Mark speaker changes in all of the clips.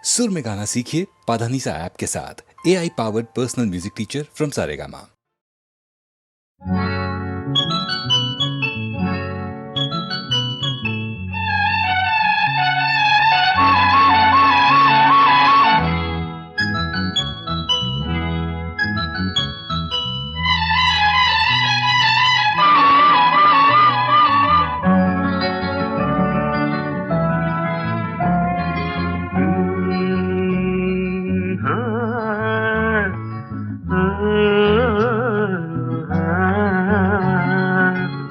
Speaker 1: सुर में गाना सीखिए पाधानीसा ऐप के साथ। AI powered personal music teacher from Saregama.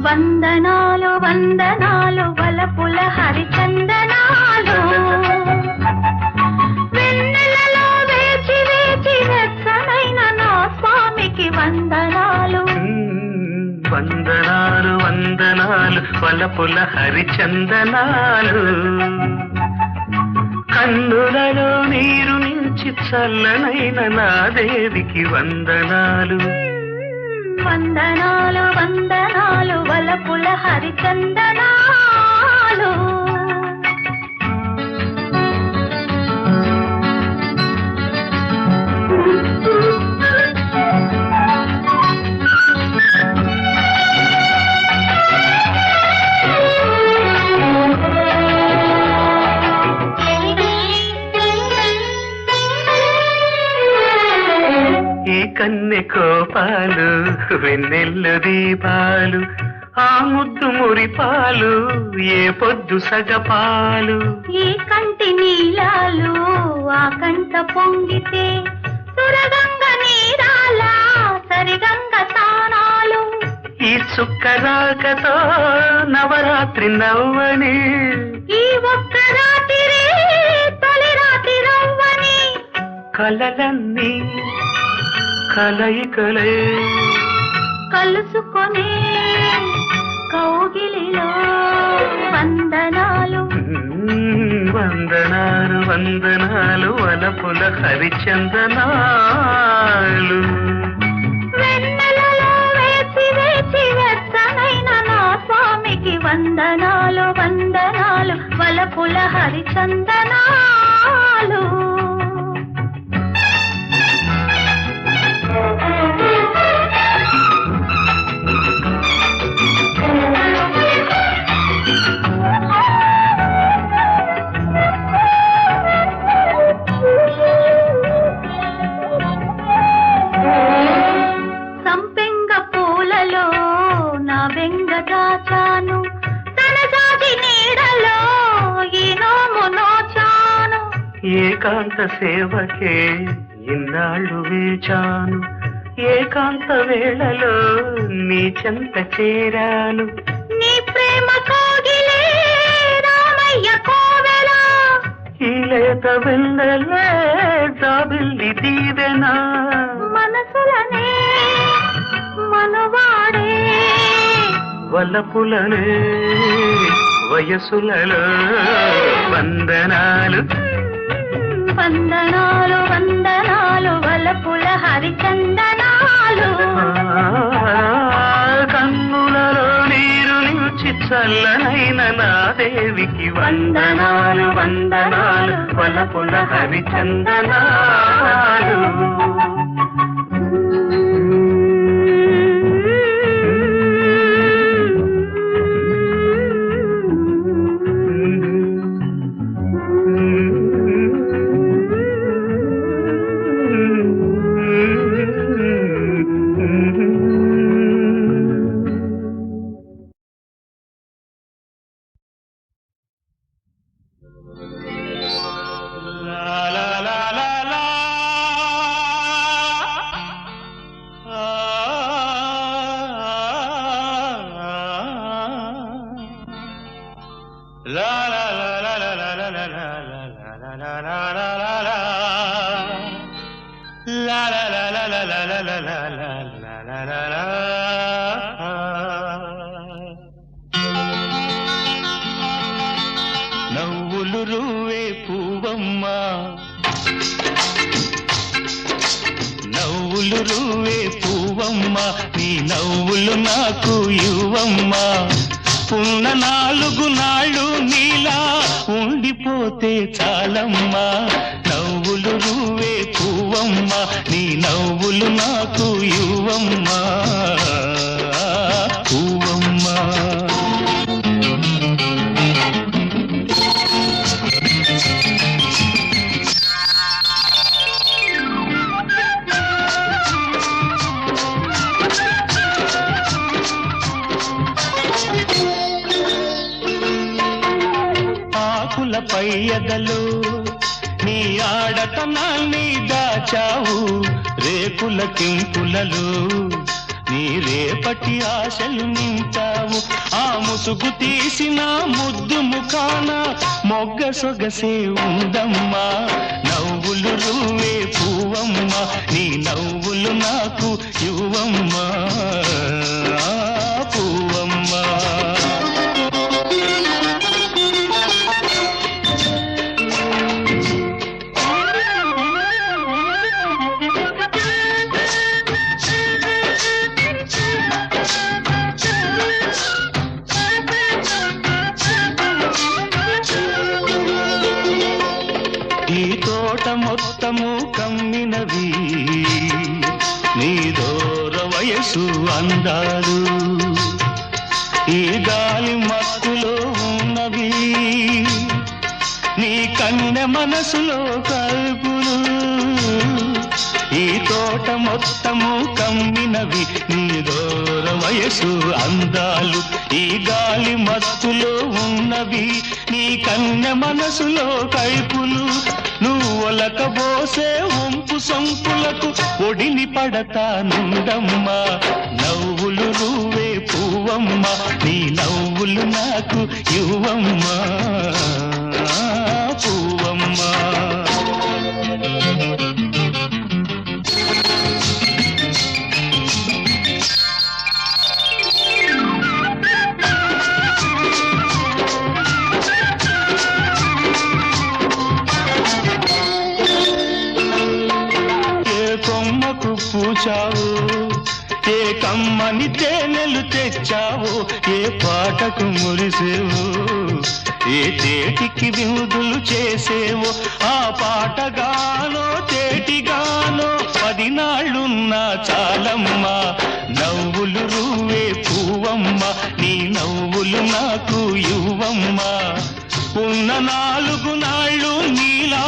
Speaker 2: వందనాలు వందనాలు వలపుల హరిచందనాలు వెన్నెలలో వేచి వేచి వెచ్చనైన నా స్వామికి వందనాలు
Speaker 3: వందనాలు వందనాలు వలపుల హరిచందనాలు కన్నులలో నీరు నుంచి చల్లనైన నా దేవికి వందనాలు
Speaker 2: వందనాలు వందనాలు వలపుల హరిచందనాలు
Speaker 3: ఈ కన్నె కోపాలు వెన్నెల్లు దీపాలు ఆ ముద్దు మురిపాలు ఏ పొద్దు సగపాలు
Speaker 2: ఈ కంటి నీలాలు ఆ కంట పొంగితే సురగంగ నీరాల సరిగంగ తానాలు
Speaker 3: ఈ చుక్కరాకతో నవరాత్రి నవ్వని
Speaker 2: ఈ ఒక్క రాత్రి తొలి రాత్రి రవ్వని
Speaker 3: కలలన్నీ కలయికలే
Speaker 2: కలుసుకొనే కౌగిలిలో వందనాలు
Speaker 3: వందనాలు వందనాలు వలపుల హరిచందనాలు
Speaker 2: వెన్నెలలో వేచి వేచి వెచ్చనైన నా స్వామికి వందనాలు వందనాలు వలపుల హరిచందనాలు సంపెంగ పూలలో నా వెంగ దాచాను తన జాతి నీడలో ఈ నోము నోచాను
Speaker 3: ఏకాంత సేవకే ఇన్నాళ్ళు వేచాను ఏకాంత వేళలో నీ చెంత చేరాను
Speaker 2: నీ ప్రేమ కోగిలే రామయ్య కోవెల
Speaker 3: ఈ లేత వెన్నెలే జాబిల్లి దీవెనా
Speaker 2: మనసులనే మనువాడే
Speaker 3: వలపులనే వయసులలో వందనాలు
Speaker 2: వందనాలు వందనాలు వలపుల హరిచందనాలు
Speaker 3: కన్నులలో నీరు నుంచి చల్లనైన నా దేవికి వందనాలు వందనాలు వలపుల హరిచందనాలు నవ్వులు రువే పూవమ్మ నవ్వులు రువే పూవమ్మ నీ నవ్వులు నాకు ఇవ్వమ్మ ఉన్న 4 నాళ్ళు నీలా ఉండిపోతే చాలమ్మా నవ్వులు నువ్వే పువ్వమ్మా నీ నవ్వులు నాకు ఇవ్వమ్మా పువ్వమ్మా ఆకులపై ఎదలు నీ ఆడతనాన్ని దాచావు రేకుల కింపులలో నీ రేపటి ఆశలు నింపావు ఆ ముసుగు తీసిన ముద్దు ముఖాన మొగ్గ సొగసే ఉందమ్మా నవ్వులు నువ్వే పువ్వమ్మా నీ నవ్వులు నాకు ఇవ్వమ్మా పువ్వమ్మా ఈ తోట మొత్తము కమ్మినవి నీ దూర వయసు అందాలు ఈ గాలి మత్తులో ఉన్నవి నీ కన్నె మనసులో కల్పులు ఈ తోట మొత్తము కమ్మినవి నీ దూర వయసు అందాలు ఈ గాలి మత్తులో ఉన్నవి నీ కన్నె మనసులో కైపులు నువ్వు ఒలకబోసే వంపు సొంపులకు ఒడిని పడతానుండమ్మా నవ్వులు నువ్వే పువ్వమ్మా నీ నవ్వులు నాకు ఇవ్వమ్మా పువ్వమ్మా కొమ్మకు పూచావు ఏ కమ్మని తేనెలు తెచ్చావు ఏ పాటకు మురిసేవు ఏ తేటికి విందులు చేసేవు ఆ పాటగానో తేటిగానో 10 నాళ్ళున్నా చాలమ్మా నవ్వులు నువ్వే పువ్వమ్మా నీ నవ్వులు నాకు ఇవ్వమ్మా ఉన్న 4 నాళ్ళు నీలా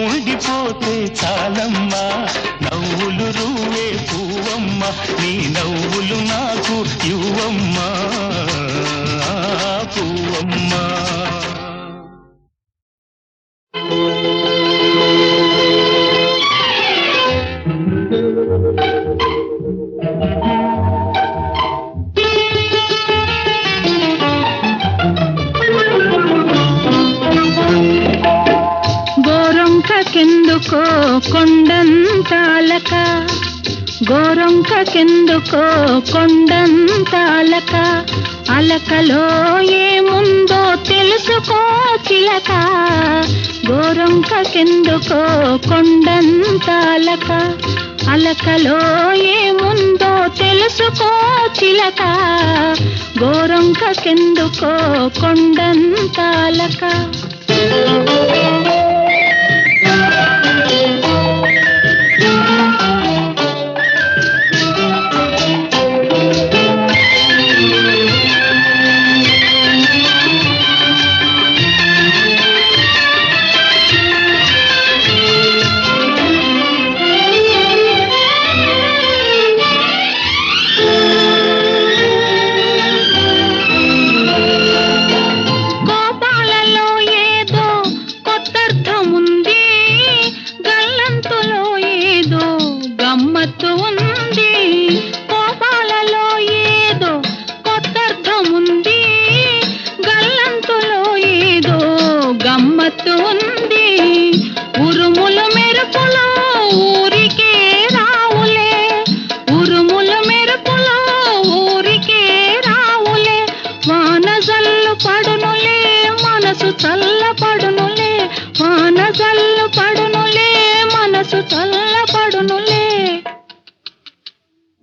Speaker 3: ఉండిపోతే చాలమ్మా నవ్వులు నువ్వే పువ్వమ్మా నీ నవ్వులు నాకు ఇవ్వమ్మా పువ్వమ్మా
Speaker 2: గోరొంకకెందుకో కొండంతాలక గోరొంకకెందుకో కొండంతాలక అలకలో ఏముందో తెలుసుకో చిలక గోరొంకకెందుకో కొండంతాలక అలకలో ఏముందో తెలుసుకో చిలక గోరొంకకెందుకో కొండంతాలక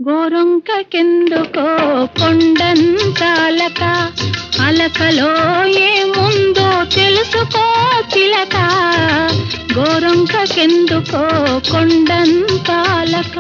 Speaker 2: గోరొంకకెందుకో కొండంతాలక అలకలో ఏముందో తెలుసుకో చిలక గోరంకకెందుకో కొండంత అలక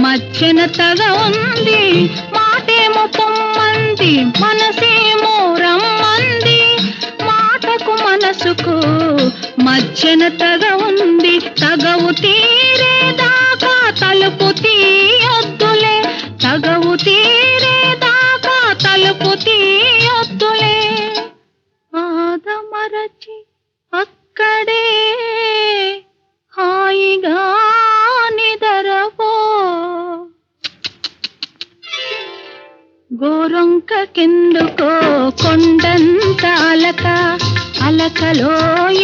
Speaker 2: మధ్యనతగా ఉంది మాటేమో పొమ్మంది మనసేమో రమ్మంది మాటకు మనసుకు మధ్యనతగా ఉంది తగవు తీరేదాకా తలుపు తీయొద్దులే తగవు తీరేదాకా తలుపు తీయొద్దులే ఆదమరచి అక్కడే హాయిగా నిదరపో గోరొంకకెందుకో కొండంత అలక అలకలో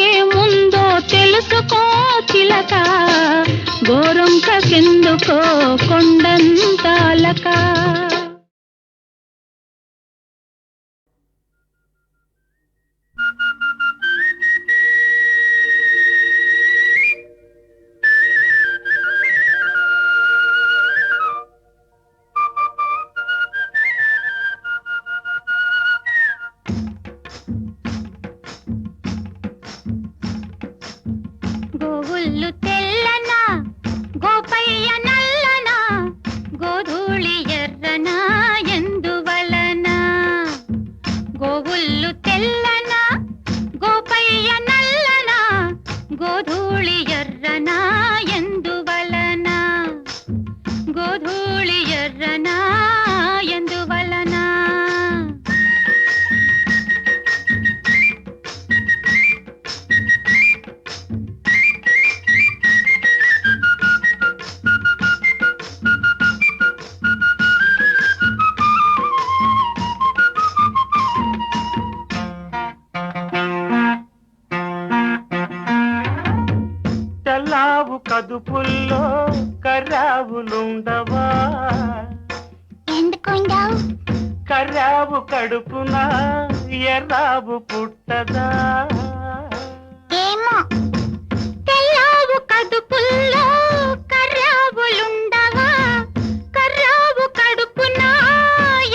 Speaker 2: ఏముందో తెలుసుకో చిలక గోరొంకకెందుకో కొండంత అలక
Speaker 4: గోవుళ్ళు తెల్లనా గోపయ్య నల్లనా గోధూళి ఎర్రనా ఎందువలన గోవుళ్ళు తెల్లనా గోపయ్య నల్లనా గోధూళి ఎర్రనా ఎందువలన గోధూళి ఎర్రనా ఎందువలన
Speaker 3: తెల్లావు కదుపుల్లో కర్రావులుండవా
Speaker 4: ఎందుకుండవు
Speaker 3: కర్రావు కడుపున ఎర్రావు పుట్టదా
Speaker 4: ఏమో తెల్లావు కడుపుల్లో కర్రావులుండవా కర్రావు కడుపున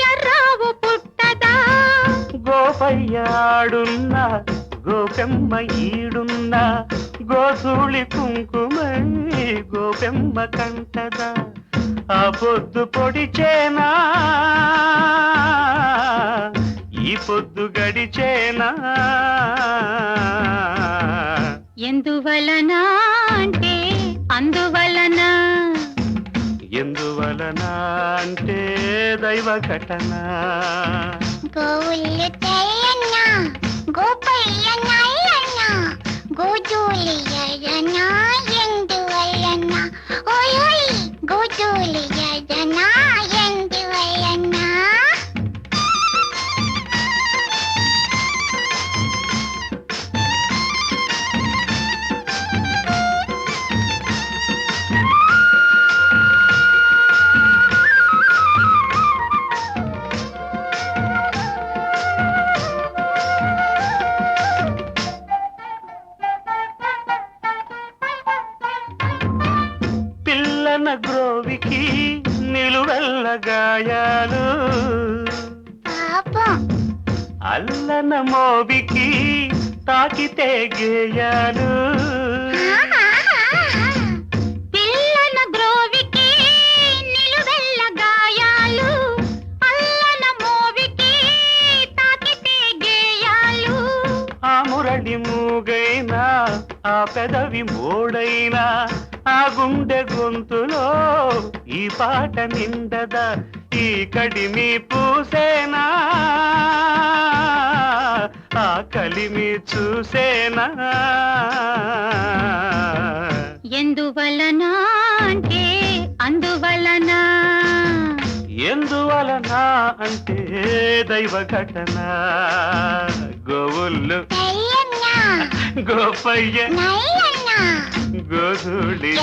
Speaker 4: ఎర్రావు పుట్టదా
Speaker 3: గోపయ్యాడున్నా గోపెమ్మ ఈడున్నా గోధూళి కుంకుమై గోపెమ్మ కంటదా ఆ పొద్దు పొడిచేనా ఈ పొద్దు గడిచేనా
Speaker 4: ఎందువలన అంటే అందువలన
Speaker 3: ఎందువలన అంటే దైవ ఘటన
Speaker 4: గోవుళ్ళు తెల్లన్నా గోపయ్య నల్లన్నా గోధూళి ఎర్రనా ఎందువలన ఓయ్ గోధూళి ఎర్రనా ఎందువలన
Speaker 3: పిల్లన గ్రోవికి నిలువెల్ల గాయాలు
Speaker 4: పాపం
Speaker 3: అల్లన మోవికి తాకితే గేయాలు
Speaker 4: పిల్లన గ్రోవికి నిలువెల్ల గాయాలు అల్లన మోవికి తాకితే గేయాలు
Speaker 3: ఆ మురళి మూగైనా ఆ పెదవి మోడైనా ఆ గుండె గొంతులో ఈ పాట నిండదా ఈ కడిమి పూసేనా ఆ కలిమి చూసేనా
Speaker 4: ఎందువలన అంటే అందువలన
Speaker 3: ఎందువలన అంటే దైవ ఘటన గోవుళ్ళు గోపయ్య గోధూళి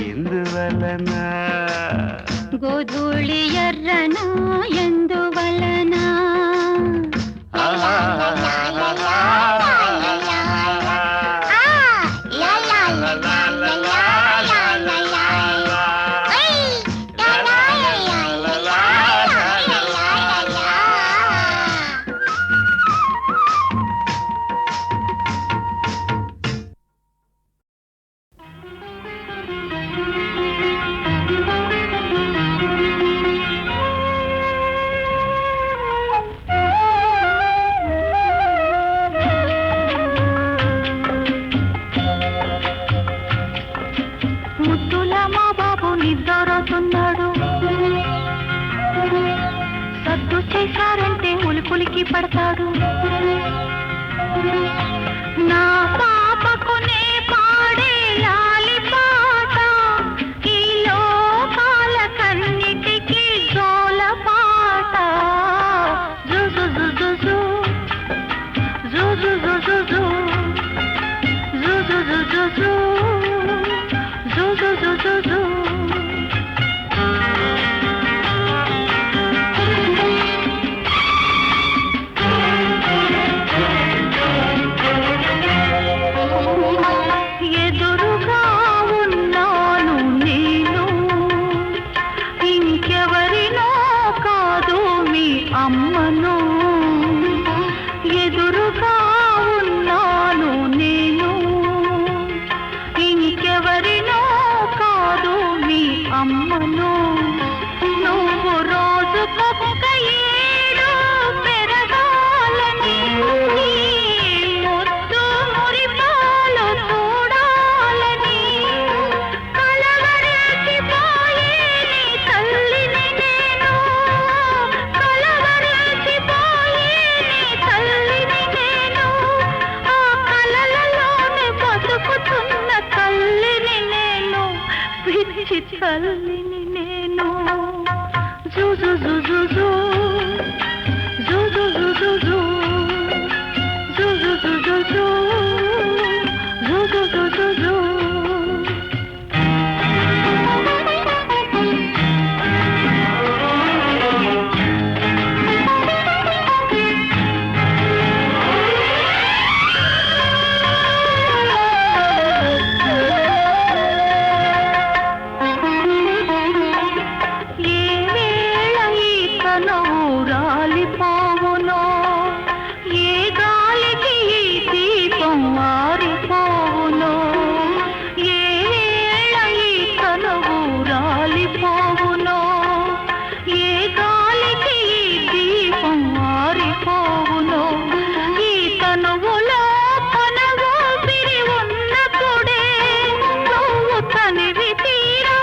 Speaker 3: ఎందువలన
Speaker 2: గోధూళి ఎర్రన ఎందువలన ముద్దుల మా బాబు నిద్రతున్నాడు సద్దు చేశారంటే ఉలిపులికి పడతాడు నా పాపకునే పాడే లాలి పాట ఈ లోకాల కన్నిటికి జోల పాట జుజు జుజు జుజు జుజు జుజు జుజు ఎదురుగా ఉన్నాను నేను ఇంకెవరినో కాదు మీ అమ్మను ఎదురుగా ఉన్నాను నేను ఇంకెవరినో కాదు మీ అమ్మను నువ్వు రోజుకొక్క ఏడు పెరగాలని ముద్దు మురిపాలు చూడాలని కలవరచిపోయే నీ తల్లిని నేను కలవరచిపోయే నీ తల్లిని నేను ఆ కలలలోనే బతుకుతున్న తల్లిని నేను పిచ్చి తల్లిని నేను జుజు జుజు జుజు జుజు జుజు జుజు జుజు జుజు రాలిపోవునో ఏ గాలికి ఈ దీపం ఆరిపోవునో ఏ వేళ ఈ కనువు రాలిపోవునో ఏ గాలికి ఈ దీపం ఆరిపోవునో ఈ తనువులో కనువు పిరి ఉన్నప్పుడే నువ్వు కనివి తీరా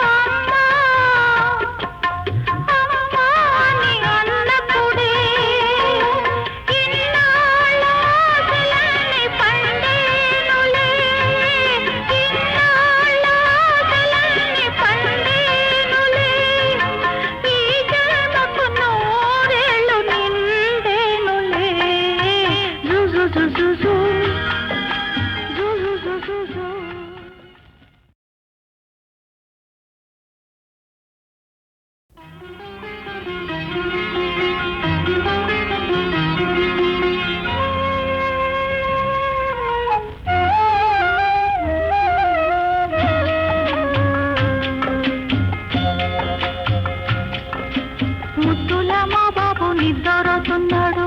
Speaker 2: ముద్దుల మా బాబు నిద్రతున్నాడు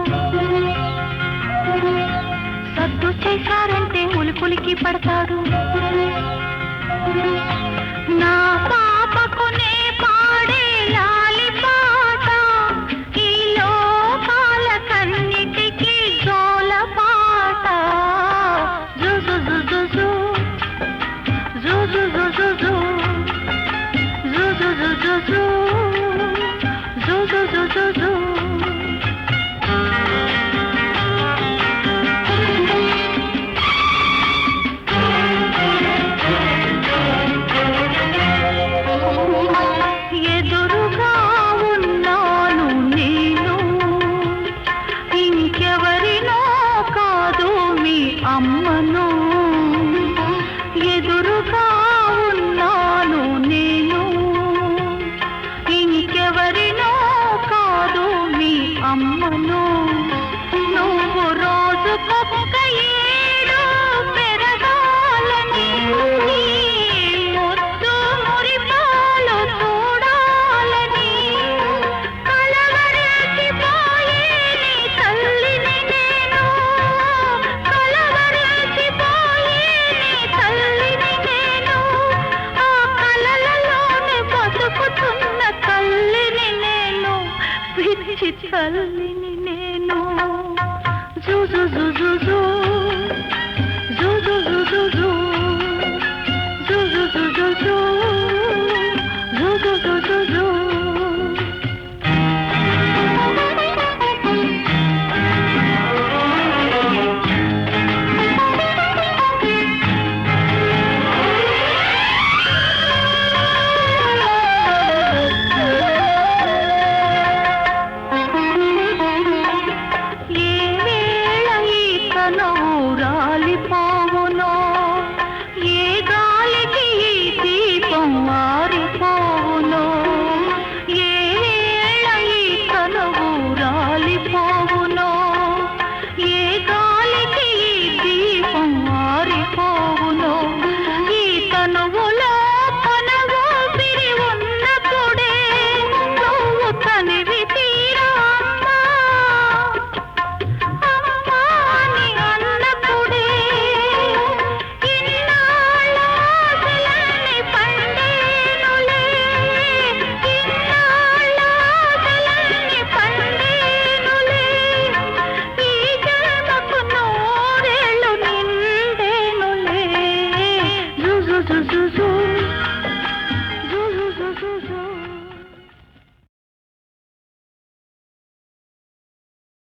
Speaker 2: సద్దు చేశారంటే ఉలిపులికి పడతాడు నా పాపకునే పాడే లాలి పాట ఈ లోకాల కన్నిటికి జోల పాట జుజు జుజు జుజు జుజు జుజు జుజు జుజు ఇంకెవరినో కాదు మీ అమ్మను, ఎదురుగా ఉన్నాను నేను. ఇంకెవరినో కాదు మీ అమ్మను, నువ్వు రోజుకొక్క ఏడు పెరగాలని, ముద్దు మురిపాలు చూడాలని, కలవరచిపోయే నీ తల్లిని నేను, కలవరచిపోయే నీ తల్లిని నేను, ఆ కలలలోనే బతుకుతున్న తల్లిని నేను, పిచ్చి తల్లిని నేను. జు జు జు జు జు